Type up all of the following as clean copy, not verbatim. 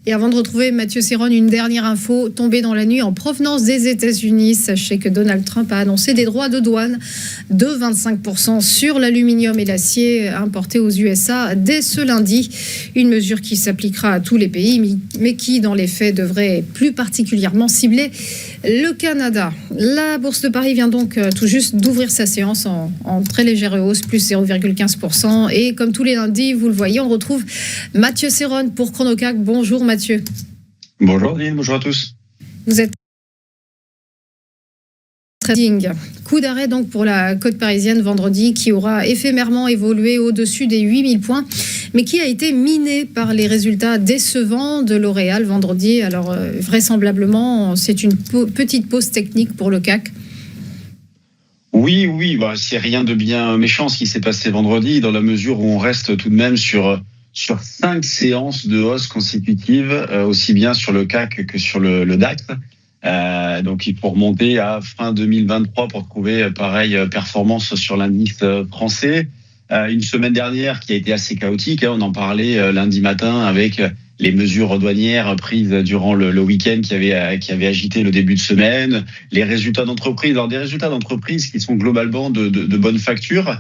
Et avant de retrouver Mathieu Serron, une dernière info tombée dans la nuit en provenance des États-Unis. Sachez que Donald Trump a annoncé des droits de douane de 25% sur l'aluminium et l'acier importés aux USA dès ce lundi. Une mesure qui s'appliquera à tous les pays, mais qui, dans les faits, devrait plus particulièrement cibler le Canada. La Bourse de Paris vient donc tout juste d'ouvrir sa séance en très légère hausse, plus 0,15%. Et comme tous les lundis, vous le voyez, on retrouve Mathieu Serron pour Chronocac. Bonjour Mathieu. Bonjour Lynn, bonjour à tous. Vous êtes trading. Coup d'arrêt donc pour la côte parisienne vendredi qui aura éphémèrement évolué au-dessus des 8000 points, mais qui a été miné par les résultats décevants de L'Oréal vendredi. Alors vraisemblablement, c'est une petite pause technique pour le CAC. Oui, c'est rien de bien méchant ce qui s'est passé vendredi, dans la mesure où on reste tout de même sur 5 séances de hausse consécutives, aussi bien sur le CAC que sur le DAX. Donc il faut remonter à fin 2023 pour trouver pareille performance sur l'indice français. Une semaine dernière qui a été assez chaotique, on en parlait lundi matin avec les mesures douanières prises durant le week-end qui avait agité le début de semaine, les résultats d'entreprise. Alors des résultats d'entreprise qui sont globalement de bonne facture.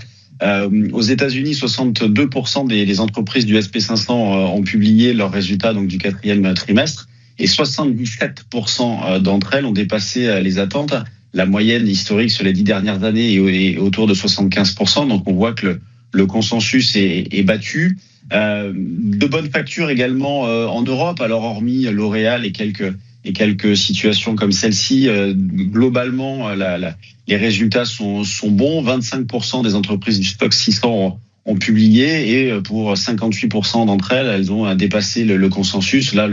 Aux États-Unis, 62% des entreprises du SP500 ont publié leurs résultats donc du 4e trimestre et 77% d'entre elles ont dépassé les attentes. La moyenne historique sur les 10 dernières années est autour de 75%. Donc on voit que le consensus est battu. De bonnes factures également en Europe. Alors hormis L'Oréal et quelques situations comme celle-ci, globalement, les résultats sont bons. 25% des entreprises du stock 600 ont publié et pour 58% d'entre elles, elles ont dépassé le consensus. Là,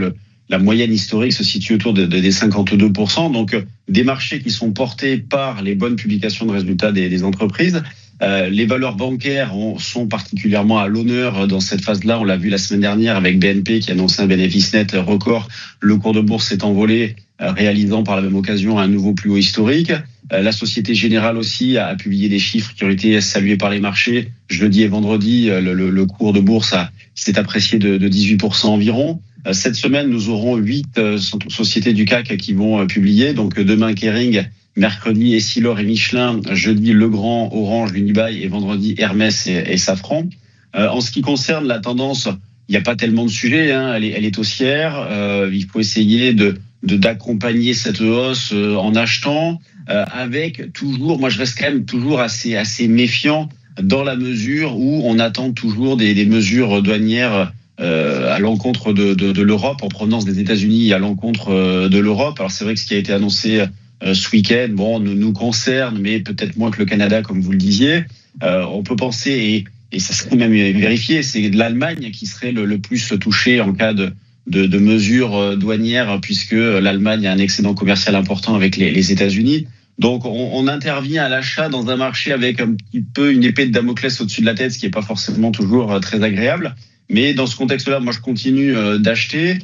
la moyenne historique se situe autour des 52%. Donc, des marchés qui sont portés par les bonnes publications de résultats des entreprises. Les valeurs bancaires sont particulièrement à l'honneur dans cette phase-là. On l'a vu la semaine dernière avec BNP qui annonçait un bénéfice net record. Le cours de bourse s'est envolé, réalisant par la même occasion un nouveau plus haut historique. La Société Générale aussi a publié des chiffres qui ont été salués par les marchés. Jeudi et vendredi, le cours de bourse s'est apprécié de 18% environ. Cette semaine, nous aurons 8 sociétés du CAC qui vont publier. Donc demain, Kering, mercredi, Essilor et Michelin, jeudi, Legrand, Orange, Unibail et vendredi, Hermès et Safran. En ce qui concerne la tendance, il n'y a pas tellement de sujets, elle est haussière. Il faut essayer d'accompagner cette hausse en achetant, avec toujours, moi je reste quand même toujours assez méfiant dans la mesure où on attend toujours des mesures douanières à l'encontre de l'Europe, en provenance des États-Unis à l'encontre de l'Europe. Alors c'est vrai que ce qui a été annoncé ce week-end, nous concerne, mais peut-être moins que le Canada, comme vous le disiez. On peut penser, et ça serait même vérifié, c'est l'Allemagne qui serait le plus touchée en cas de mesures douanières, puisque l'Allemagne a un excédent commercial important avec les États-Unis. Donc on intervient à l'achat dans un marché avec un petit peu une épée de Damoclès au-dessus de la tête, ce qui n'est pas forcément toujours très agréable. Mais dans ce contexte-là, moi je continue d'acheter.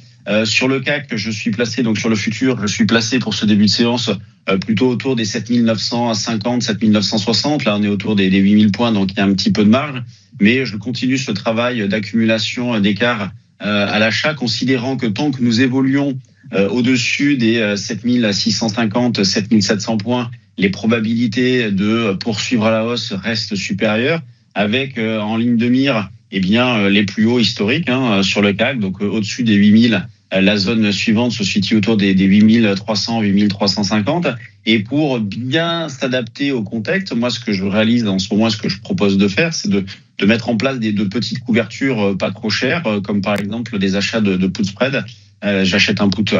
Sur le CAC, je suis placé, donc sur le futur, je suis placé pour ce début de séance plutôt autour des 7950, 7960. Là, on est autour des 8000 points, donc il y a un petit peu de marge. Mais je continue ce travail d'accumulation d'écart à l'achat, considérant que tant que nous évoluons au-dessus des 7650, 7700 points, les probabilités de poursuivre à la hausse restent supérieures, avec en ligne de mire les plus hauts historiques sur le CAC, donc au-dessus des 8000. La zone suivante se situe autour des 8300, 8350. Et pour bien s'adapter au contexte, moi, ce que je réalise en ce moment, ce que je propose de faire, c'est de mettre en place de petites couvertures pas trop chères, comme par exemple des achats de put spread. J'achète un put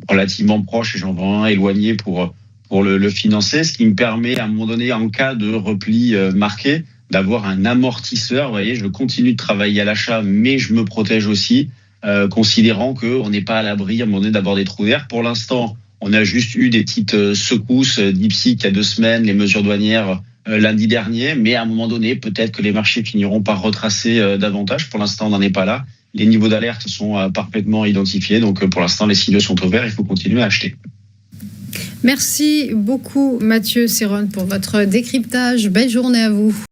relativement proche et j'en vends un éloigné pour le financer, ce qui me permet à un moment donné, en cas de repli marqué, d'avoir un amortisseur. Vous voyez, je continue de travailler à l'achat, mais je me protège aussi, considérant qu'on n'est pas à l'abri à un moment donné d'avoir des trous d'air. Pour l'instant, on a juste eu des petites secousses d'IPSIC il y a 2 semaines, les mesures douanières lundi dernier, mais à un moment donné, peut-être que les marchés finiront par retracer davantage. Pour l'instant, on n'en est pas là. Les niveaux d'alerte sont parfaitement identifiés, donc pour l'instant, les signaux sont au vert, il faut continuer à acheter. Merci beaucoup Mathieu Serron pour votre décryptage. Belle journée à vous.